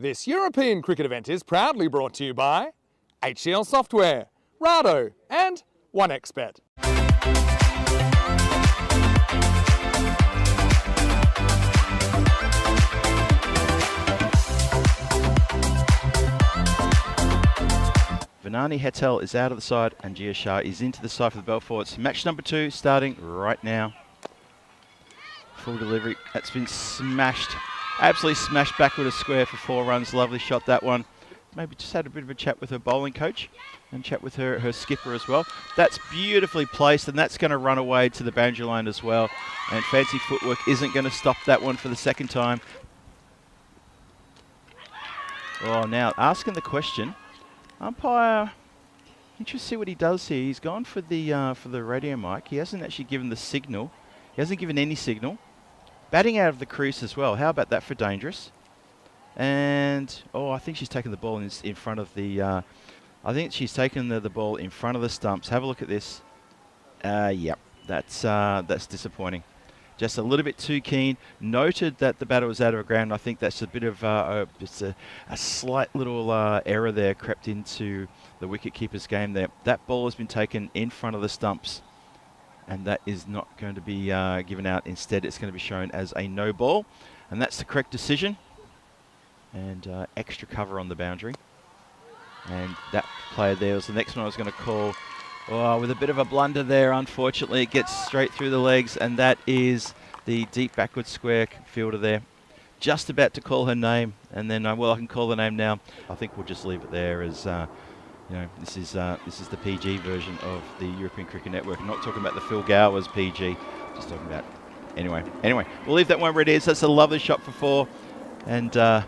This European cricket event is proudly brought to you by HCL Software, Rado and 1xBet. Vanani Hettel is out of the side and Gia Shah is into the side for the Belforts. Match number 2 starting right now. Full delivery. That's been smashed. Absolutely smashed backward a square for 4 runs. Lovely shot, that one. Maybe just had a bit of a chat with her bowling coach and chat with her skipper as well. That's beautifully placed, and that's going to run away to the boundary line as well. And fancy footwork isn't going to stop that one for the second time. Oh, now asking the question. Umpire, interested to see what he does here. He's gone for the radio mic. He hasn't actually given the signal. He hasn't given any signal. Batting out of the crease as well. How about that for dangerous? And, I think she's taken the ball in front of the... I think she's taken the ball in front of the stumps. Have a look at this. Yep, that's disappointing. Just a little bit too keen. Noted that the batter was out of the ground. I think that's a bit of just a slight little error there crept into the wicket-keeper's game there. That ball has been taken in front of the stumps, and that is not going to be given out. Instead, it's going to be shown as a no ball, and that's the correct decision. And extra cover on the boundary. And that player there was the next one I was going to call. Oh, with a bit of a blunder there, unfortunately, it gets straight through the legs, and that is the deep backward square fielder there. Just about to call her name, and then, I can call the name now. I think we'll just leave it there as, this is the PG version of the European Cricket Network. I'm not talking about the Phil Gowers PG, just talking about... Anyway, we'll leave that one where it is. That's a lovely shot for 4, and I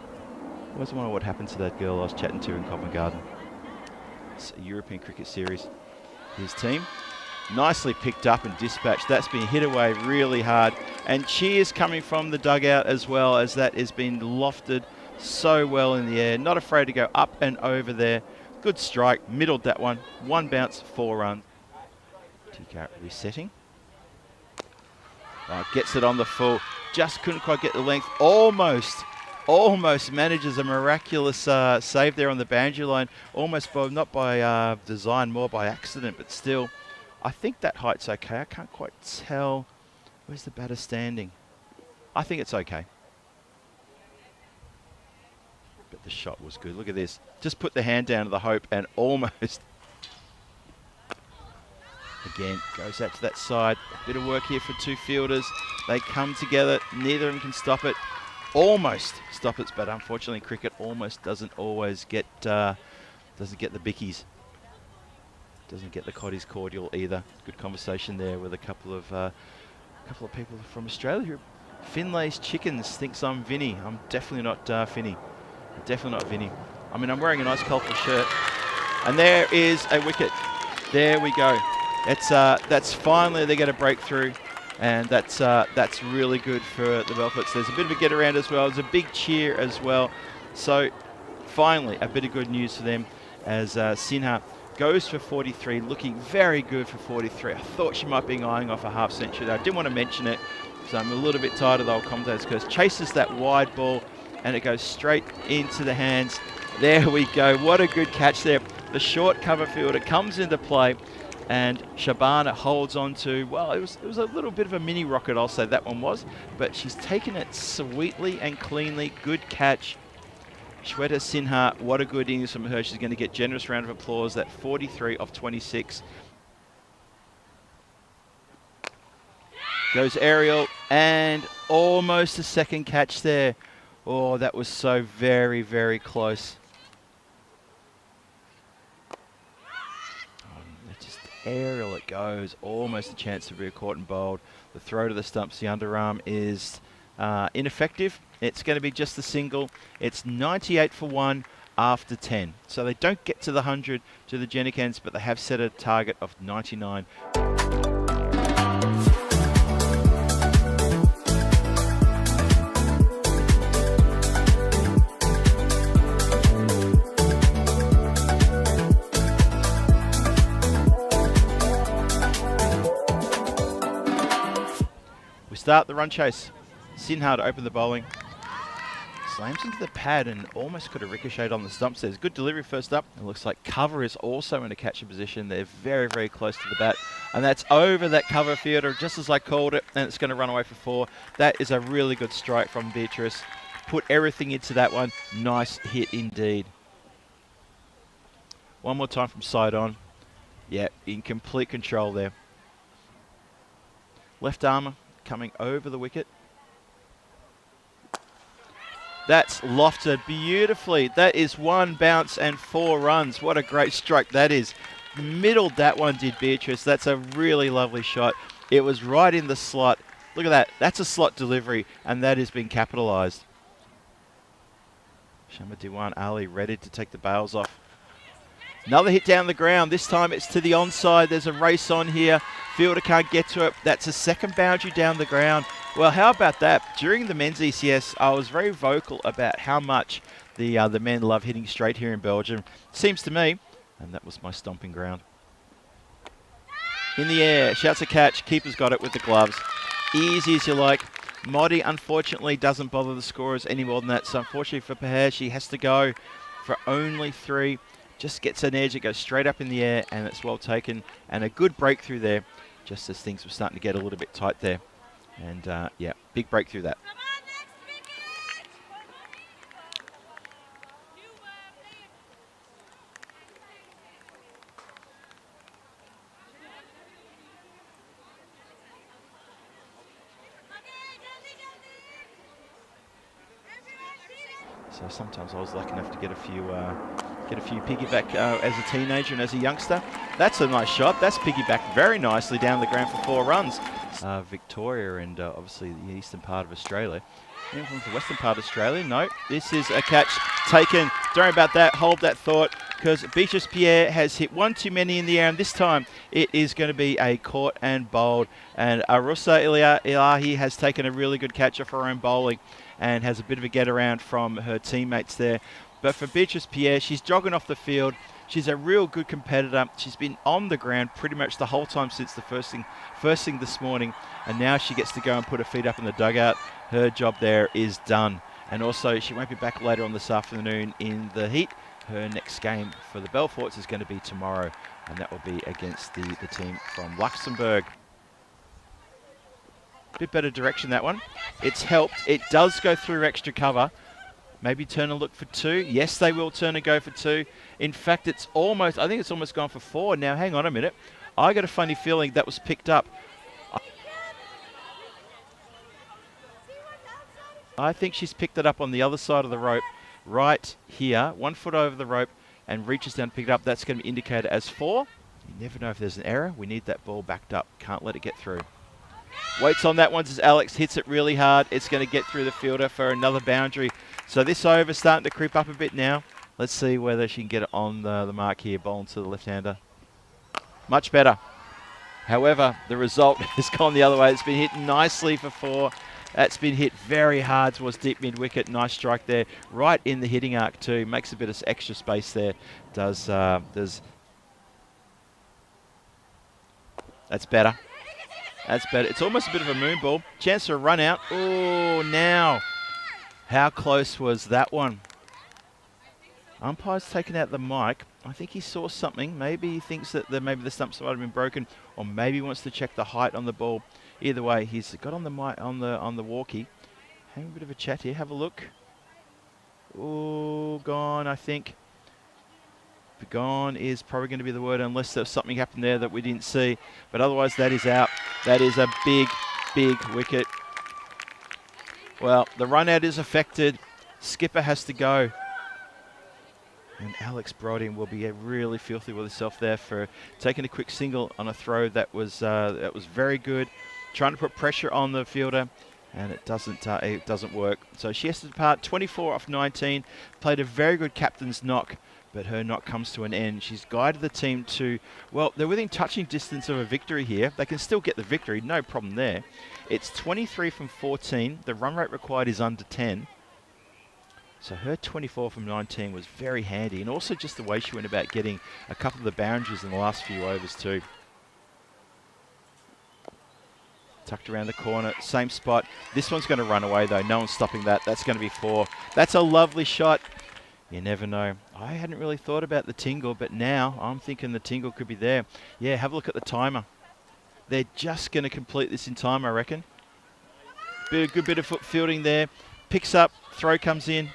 always wonder what happened to that girl I was chatting to in Covent Garden. It's a European Cricket Series. His team nicely picked up and dispatched. That's been hit away really hard, and cheers coming from the dugout as well, as that has been lofted so well in the air. Not afraid to go up and over there. Good strike, middled that one. 1 bounce, 4 runs. Tika resetting. Gets it on the full. Just couldn't quite get the length. Almost manages a miraculous save there on the boundary line. Almost not by design, more by accident, but still. I think that height's okay. I can't quite tell. Where's the batter standing? I think it's okay. But the shot was good. Look at this. Just put the hand down to the hope and almost... Again, goes out to that side. A bit of work here for 2 fielders. They come together. Neither of them can stop it. Almost stop it, but unfortunately cricket almost doesn't always get the bickies. Doesn't get the coddies cordial either. Good conversation there with a couple of people from Australia who Finlay's Chickens thinks I'm Vinny. I'm definitely not Finny. Definitely not Vinny. I mean, I'm wearing a nice colourful shirt. And there is a wicket. There we go. That's finally they get a breakthrough. And that's really good for the Belforts. There's a bit of a get around as well. There's a big cheer as well. So finally, a bit of good news for them as Sinha goes for 43, looking very good for 43. I thought she might be eyeing off a half century. I didn't want to mention it, so I'm a little bit tired of the old commentators because chases that wide ball and it goes straight into the hands. There we go. What a good catch there. The short cover fielder comes into play. And Shabana holds on to, well, it was a little bit of a mini rocket, I'll say that one was. But she's taken it sweetly and cleanly. Good catch. Shweta Sinha, what a good innings from her. She's going to get generous round of applause. That 43 of 26. Goes aerial and almost a second catch there. Oh, that was so very, very close. Aerial it goes, almost a chance to be caught and bowled. The throw to the stumps, the underarm is ineffective. It's going to be just the single. It's 98 for 1 after 10. So they don't get to the 100 to the Jennikens, but they have set a target of 99. Start the run chase. Sinha to open the bowling. Slams into the pad and almost could have ricocheted on the stumps. There's good delivery first up. It looks like cover is also in a catcher position. They're very, very close to the bat. And that's over that cover fielder, just as I called it, and it's going to run away for 4. That is a really good strike from Beatrice. Put everything into that one. Nice hit indeed. One more time from side on. Yeah, in complete control there. Left armour coming over the wicket. That's lofted beautifully. That is 1 bounce and 4 runs. What a great stroke that is. Middled that one, did Beatrice. That's a really lovely shot. It was right in the slot. Look at that. That's a slot delivery, and that has been capitalised. Shama Diwan Ali ready to take the bails off. Another hit down the ground. This time it's to the onside. There's a race on here. Fielder can't get to it. That's a second boundary down the ground. Well, how about that? During the men's ECS, I was very vocal about how much the men love hitting straight here in Belgium. Seems to me, and that was my stomping ground. In the air, shouts a catch. Keeper's got it with the gloves. Easy as you like. Modi, unfortunately, doesn't bother the scorers any more than that. So, unfortunately for Peher, she has to go for only 3. Just gets an edge, it goes straight up in the air, and it's well taken. And a good breakthrough there, just as things were starting to get a little bit tight there. And yeah, big breakthrough that. So sometimes I was lucky enough to get a few piggyback as a teenager and as a youngster. That's a nice shot. That's piggybacked very nicely down the ground for 4 runs. Victoria and obviously the eastern part of Australia. Anyone from the western part of Australia? No. This is a catch taken. Don't worry about that. Hold that thought, because Beatrice Pierre has hit 1 too many in the air, and this time it is going to be a caught and bowled. And Arusa Ilahi has taken a really good catch off her own bowling and has a bit of a get around from her teammates there. But for Beatrice Pierre, she's jogging off the field. She's a real good competitor. She's been on the ground pretty much the whole time since the first thing this morning. And now she gets to go and put her feet up in the dugout. Her job there is done. And also, she won't be back later on this afternoon in the heat. Her next game for the Belforts is going to be tomorrow. And that will be against the team from Luxembourg. Bit better direction, that one. It's helped. It does go through extra cover. Maybe turn and look for 2. Yes, they will turn and go for 2. In fact, I think it's almost gone for 4. Now, hang on a minute. I got a funny feeling that was picked up. I think she's picked it up on the other side of the rope, right here. 1 foot over the rope and reaches down to pick it up. That's going to be indicated as 4. You never know if there's an error. We need that ball backed up. Can't let it get through. Waits on that one as Alex hits it really hard. It's going to get through the fielder for another boundary. So this over's starting to creep up a bit now. Let's see whether she can get it on the mark here. Bowling to the left-hander. Much better. However, the result has gone the other way. It's been hit nicely for 4. That's been hit very hard towards deep mid-wicket. Nice strike there. Right in the hitting arc too. Makes a bit of extra space there. That's better. That's better. It's almost a bit of a moon ball. Chance for a run out. Oh, now. How close was that one? Umpire's taken out the mic. I think he saw something. Maybe he thinks that maybe the stumps might have been broken, or maybe he wants to check the height on the ball. Either way, he's got on the mic on the walkie. Having a bit of a chat here. Have a look. Oh, gone, I think. Gone is probably going to be the word, unless there's something happened there that we didn't see. But otherwise, that is out. That is a big, big wicket. Well, the run out is affected. Skipper has to go. And Alex Brodin will be really filthy with herself there for taking a quick single on a throw that was very good. Trying to put pressure on the fielder, and it doesn't work. So she has to depart. 24 off 19. Played a very good captain's knock, but her knock comes to an end. She's guided the team to, well, they're within touching distance of a victory here. They can still get the victory, no problem there. It's 23 from 14. The run rate required is under 10. So her 24 from 19 was very handy, and also just the way she went about getting a couple of the boundaries in the last few overs too. Tucked around the corner, same spot. This one's going to run away though. No one's stopping that. That's going to be 4. That's a lovely shot. You never know. I hadn't really thought about the tingle, but now I'm thinking the tingle could be there. Yeah, have a look at the timer. They're just going to complete this in time, I reckon. Good bit of foot fielding there. Picks up, throw comes in,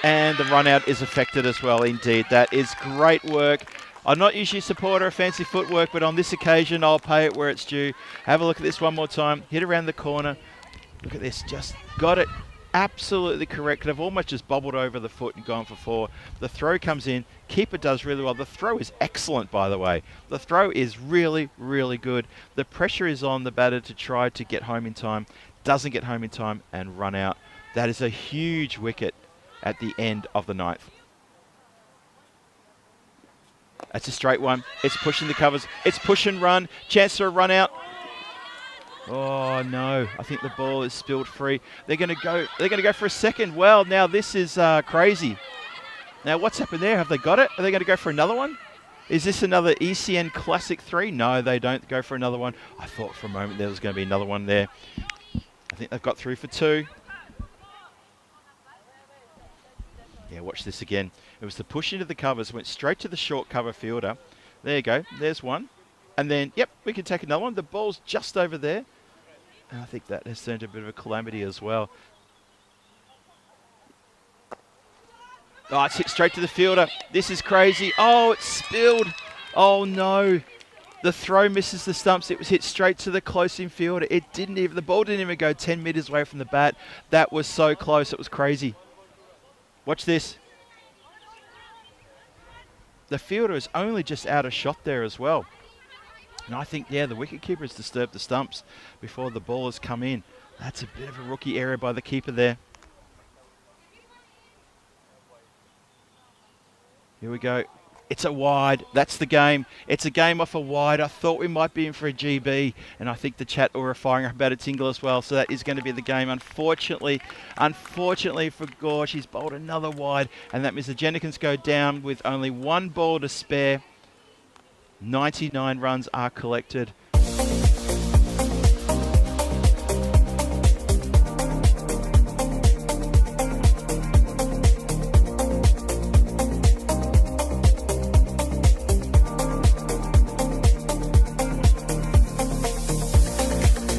and the run out is affected as well. Indeed, that is great work. I'm not usually a supporter of fancy footwork, but on this occasion, I'll pay it where it's due. Have a look at this one more time. Hit around the corner. Look at this, just got it absolutely correct. I've almost just bobbled over the foot and gone for 4. The throw comes in. Keeper does really well. The throw is excellent, by the way. The throw is really, really good. The pressure is on the batter to try to get home in time. Doesn't get home in time and run out. That is a huge wicket at the end of the 9th. That's a straight one. It's pushing the covers. It's push and run. Chance for a run out. Oh no! I think the ball is spilled free. They're going to go. They're going to go for a second. Well, now this is crazy. Now what's happened there? Have they got it? Are they going to go for another one? Is this another ECN Classic 3? No, they don't go for another one. I thought for a moment there was going to be another one there. I think they've got through for 2. Yeah, watch this again. It was the push into the covers. Went straight to the short cover fielder. There you go. There's one. And then, yep, we can take another one. The ball's just over there. And I think that has turned a bit of a calamity as well. Oh, it's hit straight to the fielder. This is crazy. Oh, it's spilled. Oh, no. The throw misses the stumps. It was hit straight to the close infielder. It didn't even, the ball didn't even go 10 metres away from the bat. That was so close. It was crazy. Watch this. The fielder is only just out of shot there as well. And I think, yeah, the wicketkeeper has disturbed the stumps before the ball has come in. That's a bit of a rookie error by the keeper there. Here we go. It's a wide. That's the game. It's a game off a wide. I thought we might be in for a GB, and I think the chat were firing up about a tingle as well, so that is going to be the game. Unfortunately for Gorge, he's bowled another wide, and that means the Jennikins go down with only 1 ball to spare. 99 runs are collected.